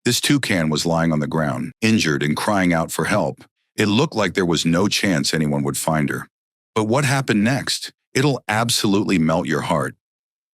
This toucan was lying on the ground, injured and crying out for help. It looked like there was no chance anyone would find her. But what happened next? It'll absolutely melt your heart.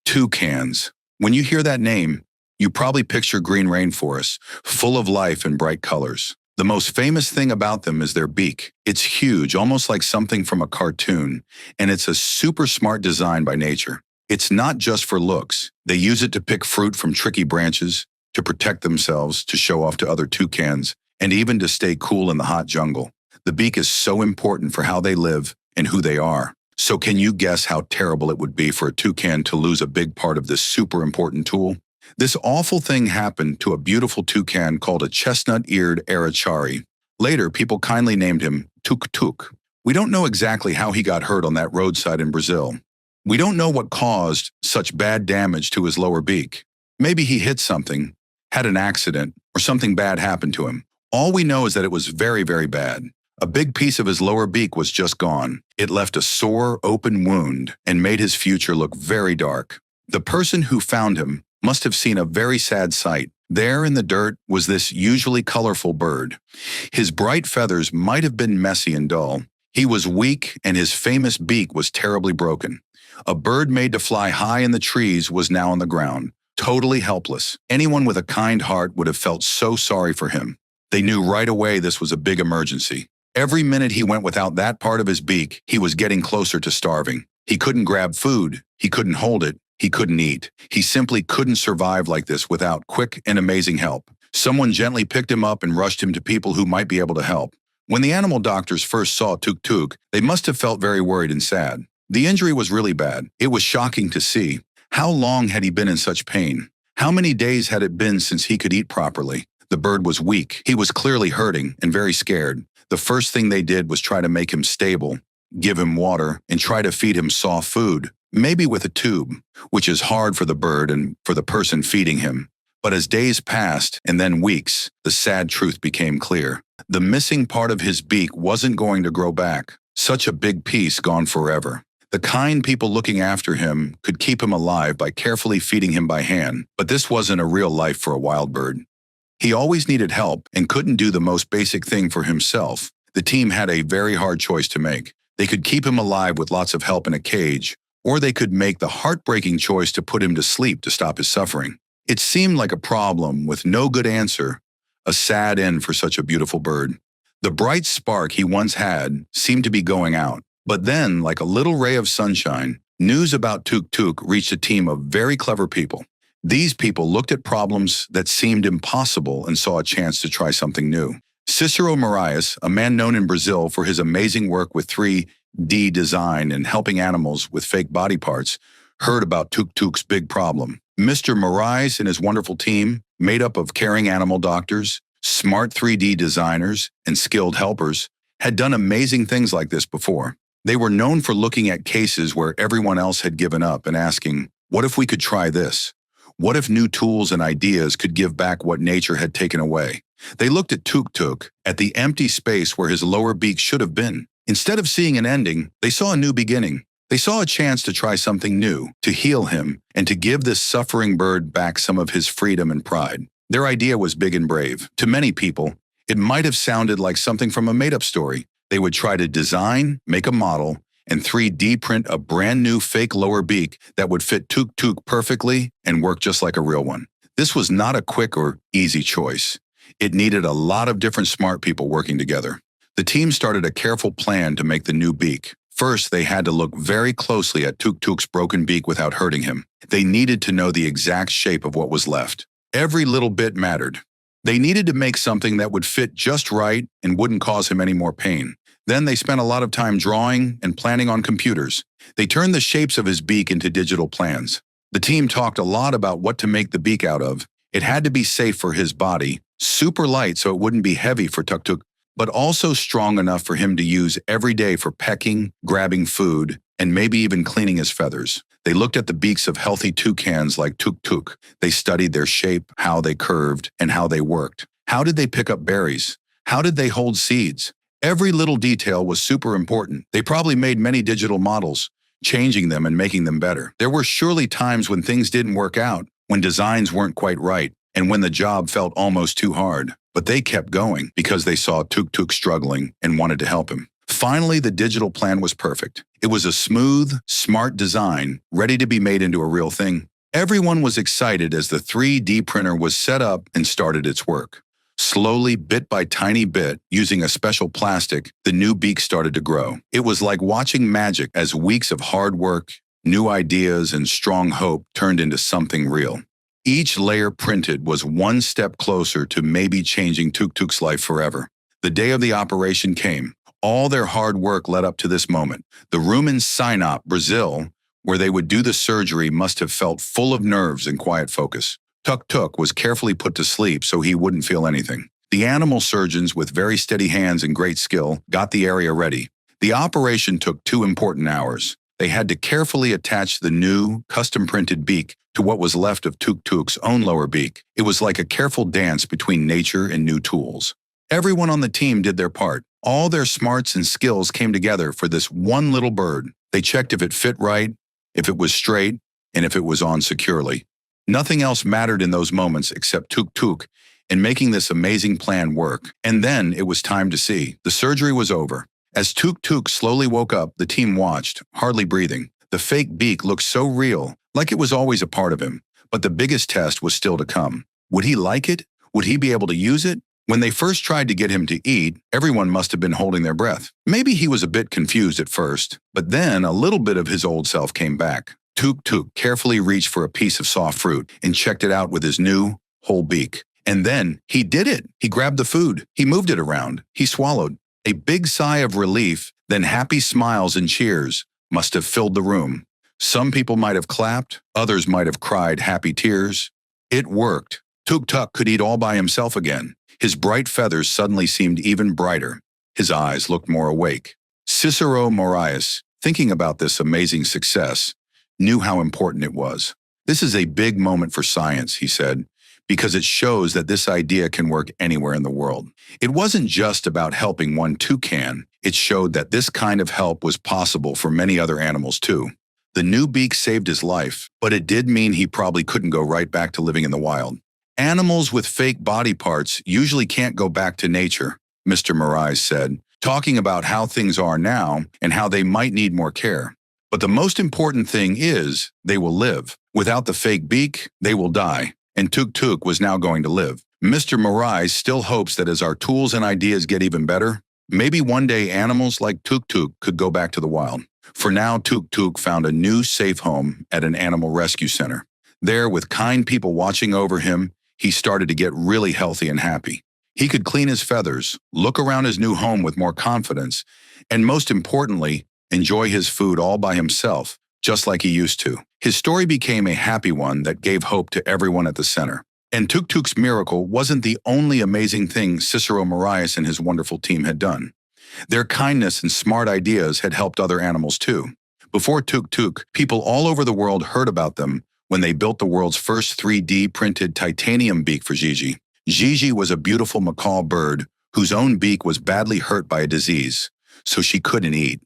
Toucans. When you hear that name, you probably picture green rainforests, full of life and bright colors. The most famous thing about them is their beak. It's huge, almost like something from a cartoon, and it's a super smart design by nature. It's not just for looks. They use it to pick fruit from tricky branches, to protect themselves, to show off to other toucans, and even to stay cool in the hot jungle. The beak is so important for how they live and who they are. So can you guess how terrible it would be for a toucan to lose a big part of this super important tool? This awful thing happened to a beautiful toucan called a chestnut-eared arachari. Later, people kindly named him Tuk-Tuk. We don't know exactly how he got hurt on that roadside in Brazil. We don't know what caused such bad damage to his lower beak. Maybe he hit something, had an accident, or something bad happened to him. All we know is that it was very, very bad. A big piece of his lower beak was just gone. It left a sore, open wound and made his future look very dark. The person who found him must have seen a very sad sight. There in the dirt was this usually colorful bird. His bright feathers might have been messy and dull. He was weak and his famous beak was terribly broken. A bird made to fly high in the trees was now on the ground, totally helpless. Anyone with a kind heart would have felt so sorry for him. They knew right away this was a big emergency. Every minute he went without that part of his beak, he was getting closer to starving. He couldn't grab food, he couldn't hold it, he couldn't eat. He simply couldn't survive like this without quick and amazing help. Someone gently picked him up and rushed him to people who might be able to help. When the animal doctors first saw Tuk-Tuk, they must have felt very worried and sad. The injury was really bad. It was shocking to see. How long had he been in such pain? How many days had it been since he could eat properly? The bird was weak. He was clearly hurting and very scared. The first thing they did was try to make him stable, give him water, and try to feed him soft food, maybe with a tube, which is hard for the bird and for the person feeding him. But as days passed, and then weeks, the sad truth became clear. The missing part of his beak wasn't going to grow back. Such a big piece gone forever. The kind people looking after him could keep him alive by carefully feeding him by hand, but this wasn't a real life for a wild bird. He always needed help and couldn't do the most basic thing for himself. The team had a very hard choice to make. They could keep him alive with lots of help in a cage, or they could make the heartbreaking choice to put him to sleep to stop his suffering. It seemed like a problem with no good answer, a sad end for such a beautiful bird. The bright spark he once had seemed to be going out. But then, like a little ray of sunshine, news about Tuk-Tuk reached a team of very clever people. These people looked at problems that seemed impossible and saw a chance to try something new. Cicero Moraes, a man known in Brazil for his amazing work with 3D design and helping animals with fake body parts, heard about Tuk-Tuk's big problem. Mr. Moraes and his wonderful team, made up of caring animal doctors, smart 3D designers, and skilled helpers, had done amazing things like this before. They were known for looking at cases where everyone else had given up and asking, what if we could try this? What if new tools and ideas could give back what nature had taken away? They looked at Tuk-Tuk, at the empty space where his lower beak should have been. Instead of seeing an ending, they saw a new beginning. They saw a chance to try something new, to heal him, and to give this suffering bird back some of his freedom and pride. Their idea was big and brave. To many people, it might have sounded like something from a made-up story. They would try to design, make a model, and 3D print a brand new fake lower beak that would fit Tuk-Tuk perfectly and work just like a real one. This was not a quick or easy choice. It needed a lot of different smart people working together. The team started a careful plan to make the new beak. First, they had to look very closely at Tuk-Tuk's broken beak without hurting him. They needed to know the exact shape of what was left. Every little bit mattered. They needed to make something that would fit just right and wouldn't cause him any more pain. Then they spent a lot of time drawing and planning on computers. They turned the shapes of his beak into digital plans. The team talked a lot about what to make the beak out of. It had to be safe for his body, super light so it wouldn't be heavy for Tuk-Tuk, but also strong enough for him to use every day for pecking, grabbing food, and maybe even cleaning his feathers. They looked at the beaks of healthy toucans like Tuk-Tuk. They studied their shape, how they curved, and how they worked. How did they pick up berries? How did they hold seeds? Every little detail was super important. They probably made many digital models, changing them and making them better. There were surely times when things didn't work out, when designs weren't quite right. and when the job felt almost too hard. But they kept going because they saw Tuk struggling and wanted to help him. Finally, the digital plan was perfect. It was a smooth, smart design, ready to be made into a real thing. Everyone was excited as the 3D printer was set up and started its work. Slowly, bit by tiny bit, using a special plastic, the new beak started to grow. It was like watching magic as weeks of hard work, new ideas, and strong hope turned into something real. Each layer printed was one step closer to maybe changing Tuk's life forever. The day of the operation came. All their hard work led up to this moment. The room in Sinop, Brazil, where they would do the surgery, must have felt full of nerves and quiet focus. Tuk was carefully put to sleep so he wouldn't feel anything. The animal surgeons, with very steady hands and great skill, got the area ready. The operation took 2 important hours. They had to carefully attach the new, custom-printed beak to what was left of Tuk's own lower beak. It was like a careful dance between nature and new tools. Everyone on the team did their part. All their smarts and skills came together for this one little bird. They checked if it fit right, if it was straight, and if it was on securely. Nothing else mattered in those moments except Tuk and making this amazing plan work. And then it was time to see. The surgery was over. As Tuk slowly woke up, the team watched, hardly breathing. The fake beak looked so real, like it was always a part of him. But the biggest test was still to come. Would he like it? Would he be able to use it? When they first tried to get him to eat, everyone must have been holding their breath. Maybe he was a bit confused at first, but then a little bit of his old self came back. Tuk carefully reached for a piece of soft fruit and checked it out with his new, whole beak. And then he did it. He grabbed the food. He moved it around. He swallowed. A big sigh of relief, then happy smiles and cheers must have filled the room. Some people might have clapped. Others might have cried happy tears. It worked. Tuk could eat all by himself again. His bright feathers suddenly seemed even brighter. His eyes looked more awake. Cicero Moraes, thinking about this amazing success, knew how important it was. This is a big moment for science, he said, because it shows that this idea can work anywhere in the world. It wasn't just about helping one toucan. It showed that this kind of help was possible for many other animals too. The new beak saved his life, but it did mean he probably couldn't go right back to living in the wild. Animals with fake body parts usually can't go back to nature, Mr. Moraes said, talking about how things are now and how they might need more care. But the most important thing is they will live. Without the fake beak, they will die. And Tuk was now going to live. Mr. Moraes still hopes that as our tools and ideas get even better, maybe one day animals like Tuk could go back to the wild. For now, Tuk found a new safe home at an animal rescue center. There, with kind people watching over him, he started to get really healthy and happy. He could clean his feathers, look around his new home with more confidence, and most importantly, enjoy his food all by himself, just like he used to. His story became a happy one that gave hope to everyone at the center. And Tuk's miracle wasn't the only amazing thing Cicero Moraes and his wonderful team had done. Their kindness and smart ideas had helped other animals too. Before Tuk, people all over the world heard about them when they built the world's first 3D printed titanium beak for Gigi. Gigi was a beautiful macaw bird whose own beak was badly hurt by a disease, so she couldn't eat.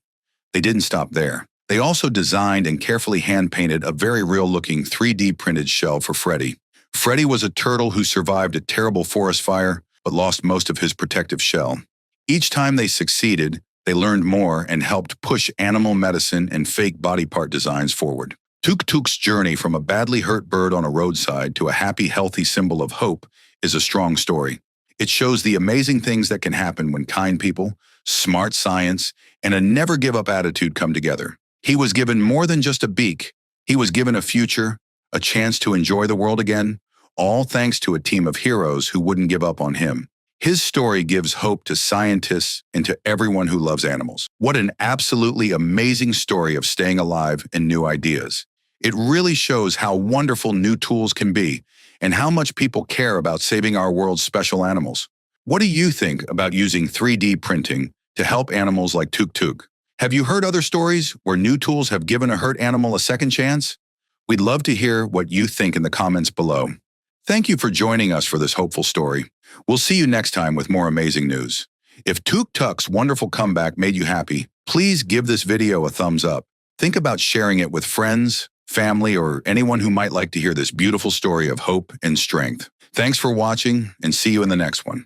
They didn't stop there. They also designed and carefully hand-painted a very real-looking 3D printed shell for Freddie. Freddie was a turtle who survived a terrible forest fire but lost most of his protective shell. Each time they succeeded, they learned more and helped push animal medicine and fake body part designs forward. Tuk's journey from a badly hurt bird on a roadside to a happy, healthy symbol of hope is a strong story. It shows the amazing things that can happen when kind people, smart science, and a never-give-up attitude come together. He was given more than just a beak. He was given a future, a chance to enjoy the world again, all thanks to a team of heroes who wouldn't give up on him. His story gives hope to scientists and to everyone who loves animals. What an absolutely amazing story of staying alive and new ideas. It really shows how wonderful new tools can be and how much people care about saving our world's special animals. What do you think about using 3D printing to help animals like Tuk? Have you heard other stories where new tools have given a hurt animal a second chance? We'd love to hear what you think in the comments below. Thank you for joining us for this hopeful story. We'll see you next time with more amazing news. If Tuk's wonderful comeback made you happy, please give this video a thumbs up. Think about sharing it with friends, family, or anyone who might like to hear this beautiful story of hope and strength. Thanks for watching and see you in the next one.